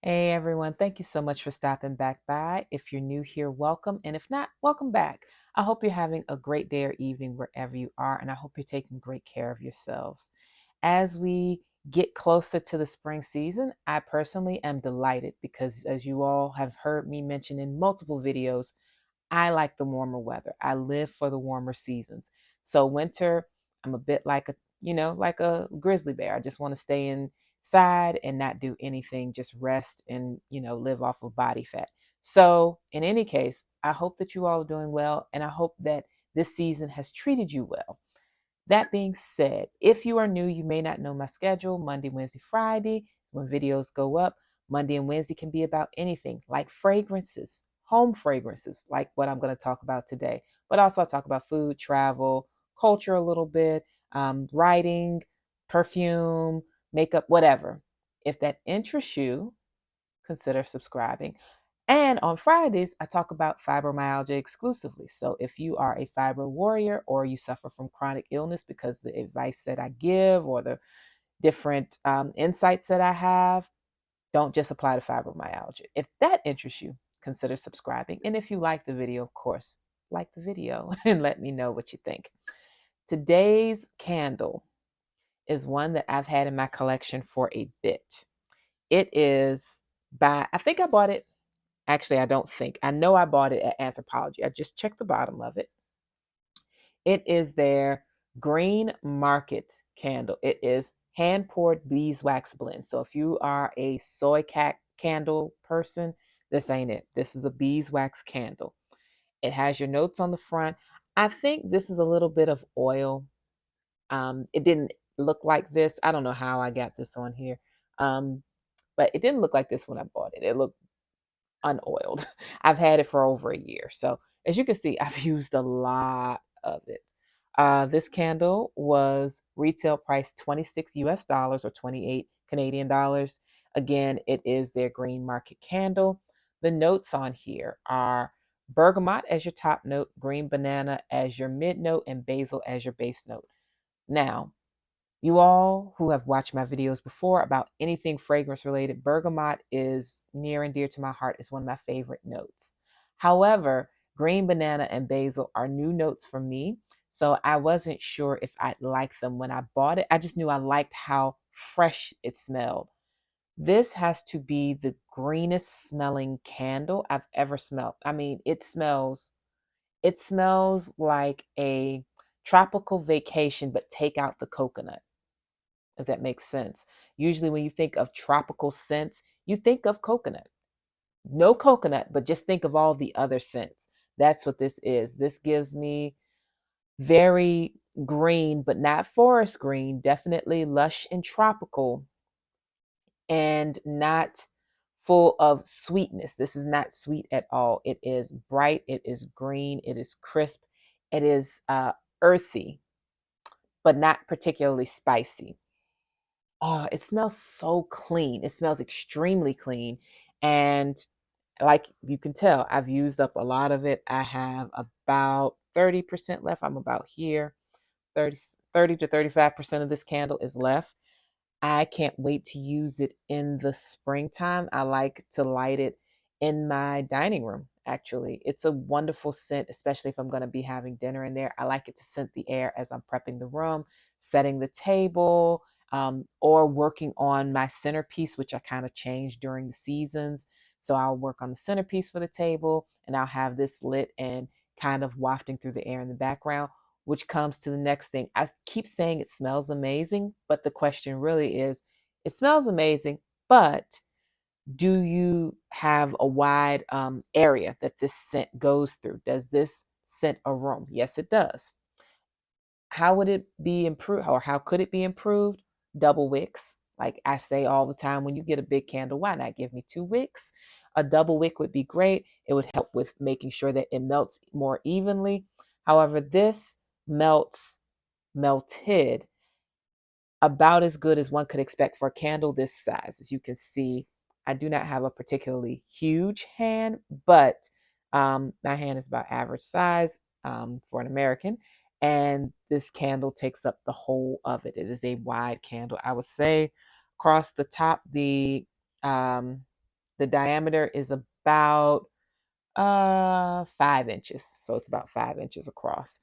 Hey everyone, thank you so much for stopping back by. If you're new here, welcome. And if not, welcome back. I hope you're having a great day or evening wherever you are, and I hope you're taking great care of yourselves. As we get closer to the spring season, I personally am delighted because, as you all have heard me mention in multiple videos, I like the warmer weather. I live for the warmer seasons. So winter, I'm a bit like like a grizzly bear. I just want to stay inside and not do anything, just rest and, live off of body fat. So, in any case, I hope that you all are doing well and I hope that this season has treated you well. That being said, if you are new, you may not know my schedule. Monday, Wednesday, Friday is when videos go up. Monday and Wednesday can be about anything like fragrances, home fragrances, like what I'm going to talk about today. But also, I'll talk about food, travel, culture a little bit, writing, perfume, makeup, whatever. If that interests you, consider subscribing. And on Fridays, I talk about fibromyalgia exclusively. So if you are a fibro warrior or you suffer from chronic illness, because the advice that I give or the different insights that I have don't just apply to fibromyalgia. If that interests you, consider subscribing. And if you like the video, of course, like the video and let me know what you think. Today's candle is one that I've had in my collection for a bit. It is I think I bought it. Actually, I don't think. I know I bought it at Anthropologie. I just checked the bottom of it. It is their green market candle. It is hand poured beeswax blend. So if you are a soy candle person, this ain't it. This is a beeswax candle. It has your notes on the front. I think this is a little bit of oil. It didn't look like this. I don't know how I got this on here. But it didn't look like this when I bought it. It looked unoiled. I've had it for over a year. So as you can see, I've used a lot of it. This candle was retail price 26 US dollars or 28 Canadian dollars. Again, it is their green market candle. The notes on here are bergamot as your top note, green banana as your mid note, and basil as your base note. Now, you all who have watched my videos before about anything fragrance related, bergamot is near and dear to my heart. It's one of my favorite notes. However, green banana and basil are new notes for me. So I wasn't sure if I'd like them when I bought it. I just knew I liked how fresh it smelled. This has to be the greenest smelling candle I've ever smelled. I mean, it smells like a tropical vacation, but take out the coconut, if that makes sense. Usually, when you think of tropical scents, you think of coconut. No coconut, but just think of all the other scents. That's what this is. This gives me very green, but not forest green, definitely lush and tropical, and not full of sweetness. This is not sweet at all. It is bright, it is green, it is crisp, it is earthy, but not particularly spicy. Oh, it smells so clean. It smells extremely clean. And like you can tell, I've used up a lot of it. I have about 30% left. I'm about here. 30 to 35% of this candle is left. I can't wait to use it in the springtime. I like to light it in my dining room, actually. It's a wonderful scent, especially if I'm going to be having dinner in there. I like it to scent the air as I'm prepping the room, setting the table, or working on my centerpiece, which I kind of change during the seasons. So I'll work on the centerpiece for the table and I'll have this lit and kind of wafting through the air in the background, which comes to the next thing. I keep saying it smells amazing, but the question really is, it smells amazing, but do you have a wide area that this scent goes through? Does this scent a room? Yes, it does. How would it be improved, or how could it be improved? Double wicks. Like I say all the time, when you get a big candle, why not give me two wicks? A double wick would be great. It would help with making sure that it melts more evenly. However, this melted about as good as one could expect for a candle this size. As you can see, I do not have a particularly huge hand, but my hand is about average size for an American. And this candle takes up the whole of it. It is a wide candle. I would say across the top, the um, The diameter is about 5 inches. So it's about 5 inches across.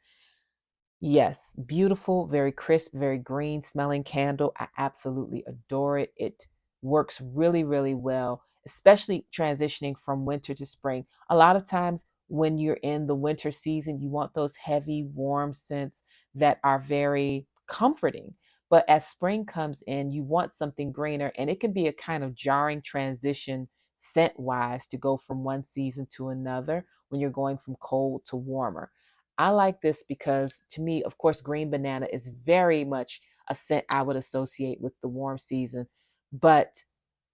Yes, beautiful, very crisp, very green smelling candle. I absolutely adore it. It works really, really well, especially transitioning from winter to spring. A lot of times when you're in the winter season, you want those heavy, warm scents that are very comforting. But as spring comes in, you want something greener, and it can be a kind of jarring transition scent wise to go from one season to another when you're going from cold to warmer. I like this because to me, of course, green banana is very much a scent I would associate with the warm season. But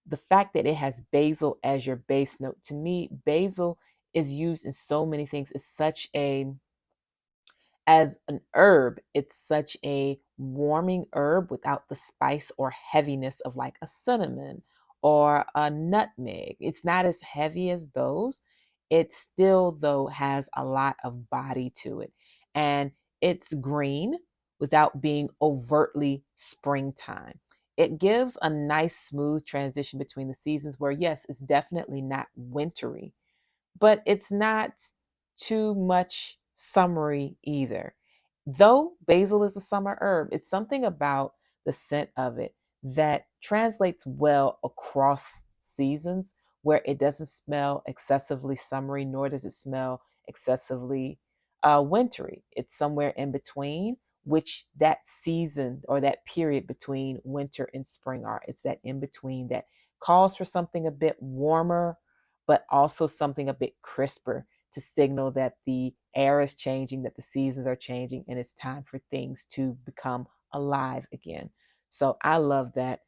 the fact that it has basil as your base note, to me, basil is used in so many things. It's such a as an herb, it's such a warming herb without the spice or heaviness of like a cinnamon or a nutmeg. It's not as heavy as those. It still, though, has a lot of body to it. And it's green without being overtly springtime. It gives a nice, smooth transition between the seasons where, yes, it's definitely not wintry, but it's not too much summery either. Though basil is a summer herb, it's something about the scent of it that translates well across seasons where it doesn't smell excessively summery, nor does it smell excessively wintry. It's somewhere in between, which that season or that period between winter and spring are. It's that in between that calls for something a bit warmer but also something a bit crisper to signal that the air is changing, that the seasons are changing, and it's time for things to become alive again. So I love that.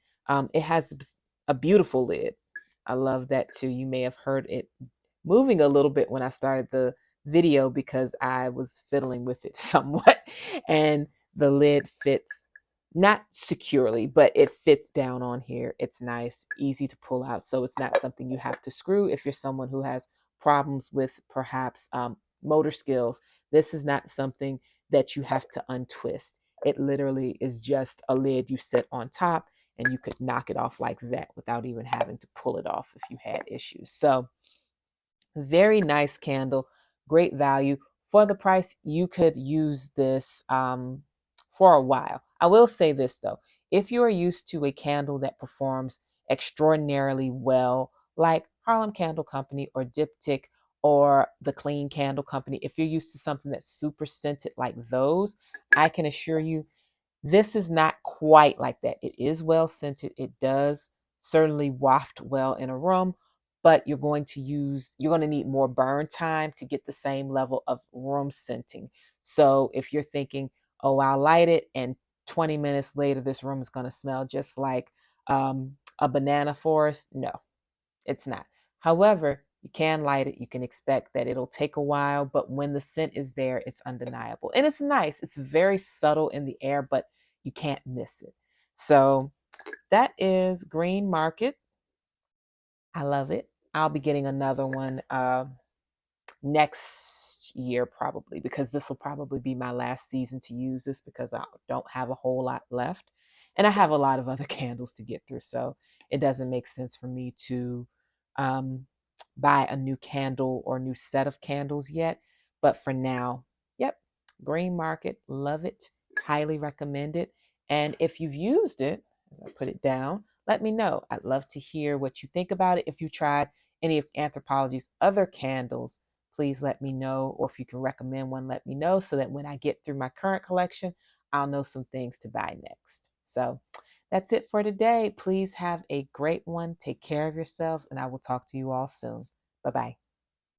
It has a beautiful lid. I love that too. You may have heard it moving a little bit when I started the video because I was fiddling with it somewhat, and the lid fits not securely, but it fits down on here. It's nice, easy to pull out. So it's not something you have to screw if you're someone who has problems with perhaps motor skills. This is not something that you have to untwist. It literally is just a lid you sit on top and you could knock it off like that without even having to pull it off if you had issues. So very nice candle, great value. For the price, you could use this for a while. I will say this though, if you are used to a candle that performs extraordinarily well, like Harlem Candle Company or Diptyque or the Clean Candle Company, if you're used to something that's super scented like those, I can assure you this is not quite like that. It is well scented. It does certainly waft well in a room, but you're going to need more burn time to get the same level of room scenting. So if you're thinking, oh, I'll light it and 20 minutes later, this room is going to smell just like a banana forest. No, it's not. However, you can light it. You can expect that it'll take a while, but when the scent is there, it's undeniable. And it's nice. It's very subtle in the air, but you can't miss it. So that is Green Market. I love it. I'll be getting another one next year probably because this will probably be my last season to use this because I don't have a whole lot left. And I have a lot of other candles to get through. So it doesn't make sense for me to um, buy a new candle or new set of candles yet. But for now, yep, Green Market, love it, highly recommend it. And if you've used it, as I put it down, let me know. I'd love to hear what you think about it. If you tried any of Anthropologie's other candles, please let me know. Or if you can recommend one, let me know so that when I get through my current collection, I'll know some things to buy next. So that's it for today. Please have a great one. Take care of yourselves, and I will talk to you all soon. Bye bye.